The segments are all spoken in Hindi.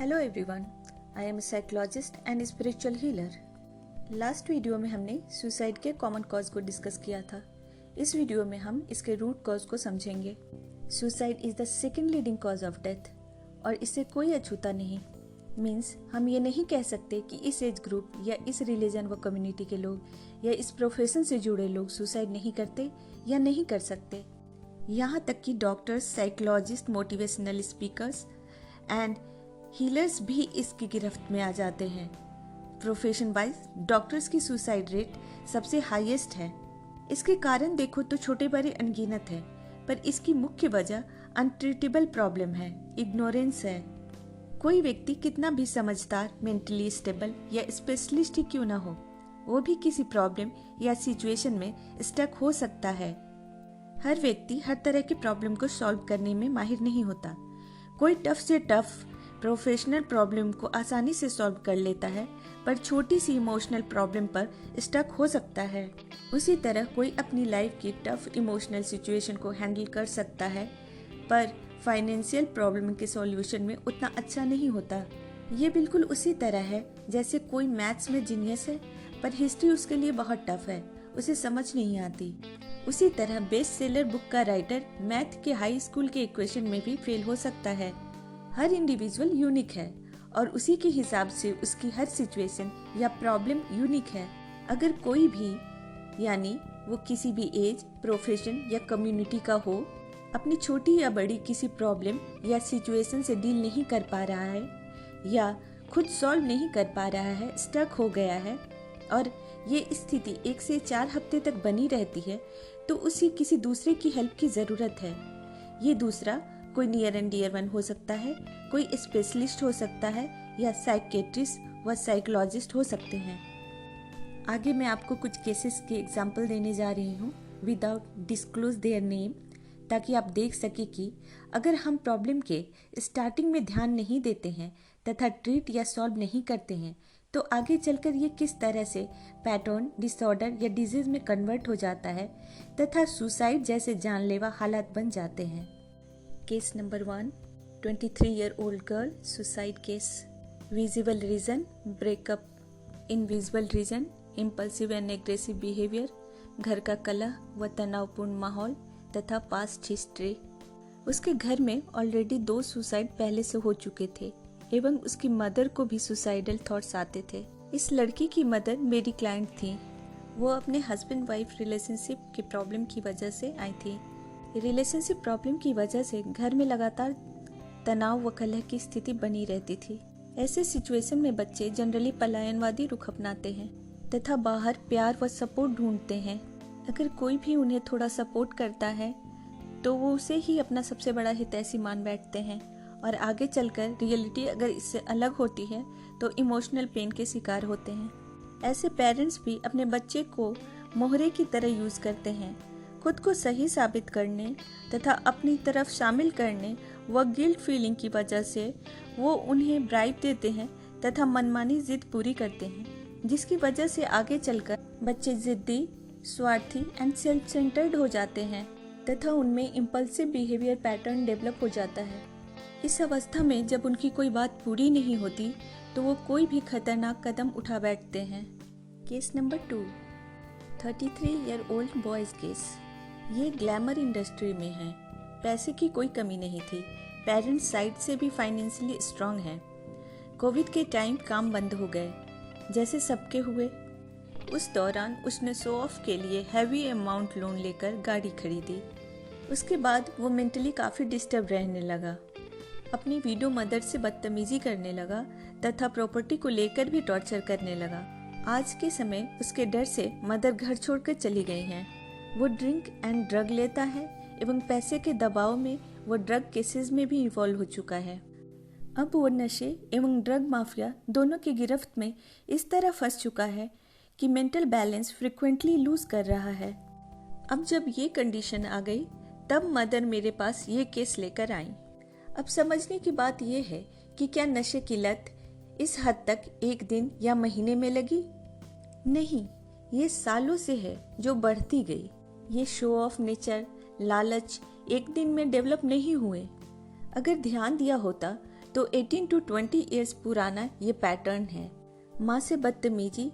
Hello everyone, I am psychologist and spiritual healer. Last video में हमने सुसाइड के कॉमन कॉज को डिस्कस किया था। इस वीडियो में हम इसके रूट कॉज को समझेंगे। Suicide is the second leading cause of death और इससे कोई अछूता नहीं। मीन्स हम ये नहीं कह सकते कि इस एज ग्रुप या इस रिलीजन व कम्युनिटी के लोग या इस प्रोफेशन से जुड़े लोग सुसाइड नहीं करते या नहीं कर सकते। यहाँ तक कि doctors, psychologist, motivational speakers and healers भी इसकी गिरफ्त में आ जाते हैं। प्रोफेशन वाइज डॉक्टर्स की सुसाइड रेट सबसे हाईएस्ट है। इसके कारण देखो तो छोटे बड़े अनगिनत है, पर इसकी मुख्य वजह अनट्रीटेबल प्रॉब्लम है, इग्नोरेंस है। कोई व्यक्ति कितना भी समझदार, मेंटली स्टेबल या स्पेशलिस्ट ही क्यों ना हो, वो भी किसी प्रॉब्लम या सिचुएशन में स्टक हो सकता है। हर व्यक्ति हर तरह के प्रॉब्लम को सॉल्व करने में माहिर नहीं होता। कोई टफ से टफ प्रोफेशनल प्रॉब्लम को आसानी से सॉल्व कर लेता है, पर छोटी सी इमोशनल प्रॉब्लम पर स्टक हो सकता है। उसी तरह कोई अपनी लाइफ की टफ इमोशनल सिचुएशन को हैंडल कर सकता है, पर फाइनेंशियल प्रॉब्लम के सॉल्यूशन में उतना अच्छा नहीं होता। ये बिल्कुल उसी तरह है जैसे कोई मैथ्स में जीनियस है, पर हिस्ट्री उसके लिए बहुत टफ है, उसे समझ नहीं आती। उसी तरह बेस्ट सेलर बुक का राइटर मैथ के हाई स्कूल के इक्वेशन में भी फेल हो सकता है। हर इंडिविजुअल यूनिक है और उसी के हिसाब से उसकी हर सिचुएशन या प्रॉब्लम यूनिक है। अगर कोई भी, यानी वो किसी भी एज, प्रोफेशन या कम्युनिटी का हो, अपनी छोटी या बड़ी किसी प्रॉब्लम या सिचुएशन से डील नहीं कर पा रहा है या खुद सॉल्व नहीं कर पा रहा है, स्टक हो गया है और ये स्थिति 1 से 4 हफ्ते तक बनी रहती है, तो उसे किसी दूसरे की हेल्प की ज़रूरत है। ये दूसरा कोई नियर एंड डियर वन हो सकता है, कोई स्पेशलिस्ट हो सकता है या साइकेट्रिस्ट व साइकोलॉजिस्ट हो सकते हैं। आगे मैं आपको कुछ केसेस के एग्जाम्पल देने जा रही हूँ विदाउट डिस्क्लोज देयर नेम, ताकि आप देख सके कि अगर हम प्रॉब्लम के स्टार्टिंग में ध्यान नहीं देते हैं तथा ट्रीट या सॉल्व नहीं करते हैं, तो आगे चलकर ये किस तरह से पैटर्न, डिसऑर्डर या डिजीज में कन्वर्ट हो जाता है तथा सुसाइड जैसे जानलेवा हालात बन जाते हैं। Case number 1, 23-year-old girl suicide case. Visible reason, breakup. Invisible reason, impulsive and aggressive behavior, घर का कलह व तनावपूर्ण माहौल तथा पास्ट हिस्ट्री। उसके घर में ऑलरेडी 2 सुसाइड पहले से हो चुके थे एवं उसकी मदर को भी सुसाइडल थॉट्स आते थे। इस लड़की की मदर मेरी क्लाइंट थी। वो अपने हस्बैंड वाइफ रिलेशनशिप की प्रॉब्लम की वजह से आई थी। रिलेशनशिप प्रॉब्लम की वजह से घर में लगातार तनाव व कलह की स्थिति बनी रहती थी। ऐसे सिचुएशन में बच्चे जनरली पलायनवादी रुख अपनाते हैं तथा बाहर प्यार व सपोर्ट ढूंढते हैं। अगर कोई भी उन्हें थोड़ा सपोर्ट करता है तो वो उसे ही अपना सबसे बड़ा हितैषी मान बैठते हैं और आगे चलकर रियलिटी अगर इससे अलग होती है तो इमोशनल पेन के शिकार होते हैं। ऐसे पेरेंट्स भी अपने बच्चे को मोहरे की तरह यूज करते हैं, खुद को सही साबित करने तथा अपनी तरफ शामिल करने व गिल्ट फीलिंग की वजह से वो उन्हें ब्राइब देते हैं तथा मनमानी जिद पूरी करते हैं, जिसकी वजह से आगे चलकर बच्चे जिद्दी, स्वार्थी एंड सेल्फ सेंटर्ड हो जाते हैं तथा उनमें इम्पल्सिव बिहेवियर पैटर्न डेवलप हो जाता है। इस अवस्था में जब उनकी कोई बात पूरी नहीं होती तो वो कोई भी खतरनाक कदम उठा बैठते हैं। Case number 2, 33-year-old boys case. ये ग्लैमर इंडस्ट्री में है, पैसे की कोई कमी नहीं थी, पेरेंट्स साइड से भी फाइनेंशियली स्ट्रांग है। कोविड के टाइम काम बंद हो गए जैसे सबके हुए। उस दौरान उसने शो ऑफ के लिए हैवी अमाउंट लोन लेकर गाड़ी खरीदी। उसके बाद वो मेंटली काफ़ी डिस्टर्ब रहने लगा, अपनी विडो मदर से बदतमीजी करने लगा तथा प्रॉपर्टी को लेकर भी टॉर्चर करने लगा। आज के समय उसके डर से मदर घर छोड़कर चली गई हैं। वो ड्रिंक एंड ड्रग लेता है एवं पैसे के दबाव में वो ड्रग केसेस में भी इन्वॉल्व हो चुका है। अब वो नशे एवं ड्रग माफिया दोनों की गिरफ्त में इस तरह फंस चुका है कि मेंटल बैलेंस फ्रिक्वेंटली लूज कर रहा है। अब जब ये कंडीशन आ गई तब मदर मेरे पास ये केस लेकर आई। अब समझने की बात ये है कि क्या नशे की लत इस हद तक एक दिन या महीने में लगी? नहीं, ये सालों से है जो बढ़ती गई। ये शो ऑफ नेचर, लालच एक दिन में डेवलप नहीं हुए। अगर ध्यान दिया होता तो 18 to 20 ईयर्स पुराना ये पैटर्न है। माँ से बदतमीजी,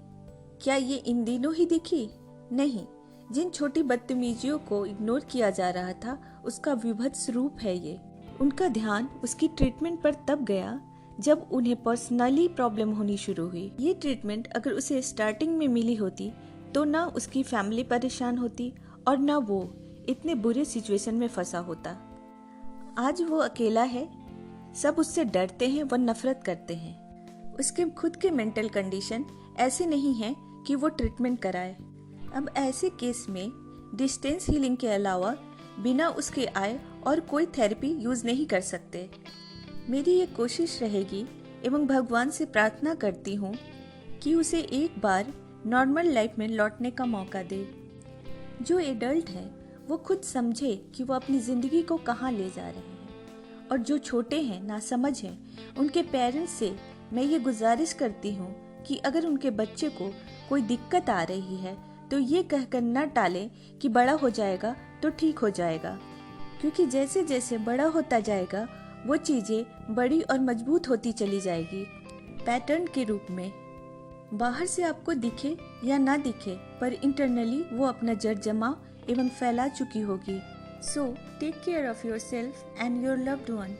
क्या ये इन दिनों ही दिखी? नहीं, जिन छोटी बदतमीजियों को इग्नोर किया जा रहा था उसका विभत्स रूप है ये। उनका ध्यान उसकी ट्रीटमेंट पर तब गया जब उन्हें पर्सनली प्रॉब्लम होनी शुरू हुई। ये ट्रीटमेंट अगर उसे स्टार्टिंग में मिली होती तो ना उसकी फैमिली परेशान होती और ना वो इतने बुरे सिचुएशन में फंसा होता। आज वो अकेला है, सब उससे डरते हैं व नफरत करते हैं। उसके खुद के मेंटल कंडीशन ऐसे नहीं है कि वो ट्रीटमेंट कराए। अब ऐसे केस में डिस्टेंस हीलिंग के अलावा बिना उसके आए और कोई थेरेपी यूज नहीं कर सकते। मेरी ये कोशिश रहेगी एवं भगवान से प्रार्थना करती हूँ कि उसे एक बार नॉर्मल लाइफ में लौटने का मौका दे। जो एडल्ट है वो खुद समझे कि वो अपनी जिंदगी को कहाँ ले जा रहे हैं, और जो छोटे हैं नासमझ हैं उनके पेरेंट्स से मैं ये गुजारिश करती हूँ कि अगर उनके बच्चे को कोई दिक्कत आ रही है तो ये कहकर न टालें कि बड़ा हो जाएगा तो ठीक हो जाएगा, क्योंकि जैसे जैसे बड़ा होता जाएगा वो चीज़ें बड़ी और मजबूत होती चली जाएगी पैटर्न के रूप में। बाहर से आपको दिखे या ना दिखे पर इंटरनली वो अपना जड़ जमा एवं फैला चुकी होगी। So take care of yourself and your loved one.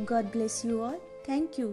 God bless you all. Thank you.